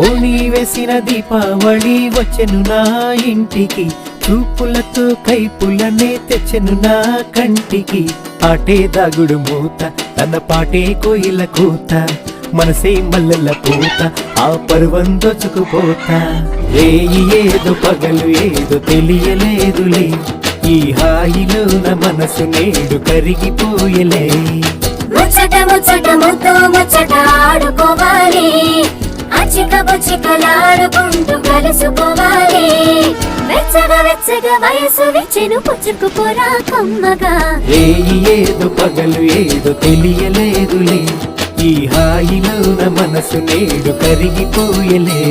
ఓణి వేసిన దీపావళి వచ్చెను నా ఇంటికి, చూపులతో కైపులనే తెచ్చెను నా కంటికి. ఆటే దాగుడు మూత, తన పాటే కోయిల కూత, మనసే మల్లెల పూత, ఆ పర్వం దోచుకుపోతా. రేయి ఏదో పగలు ఏదో తెలియలేదులే, ఈ హాయిలో నా మనసు నేడు కరిగిపోయలే. ముచ్చట ముచ్చట ముద్దు ముచ్చట ఆడుకోవాలి, అచ్చిక బుచ్చికలాడుకుంటూ కలుసుకోవాలి. వెచ్చగా వెచ్చగా వయసు విచ్చెను పుచ్చుకుపోరా కమ్మగా. రేయి ఏదో పగలు ఏదో తెలియలేదులే, ఈ హాయిలో నా మనసు నేడు కరిగిపోయలే.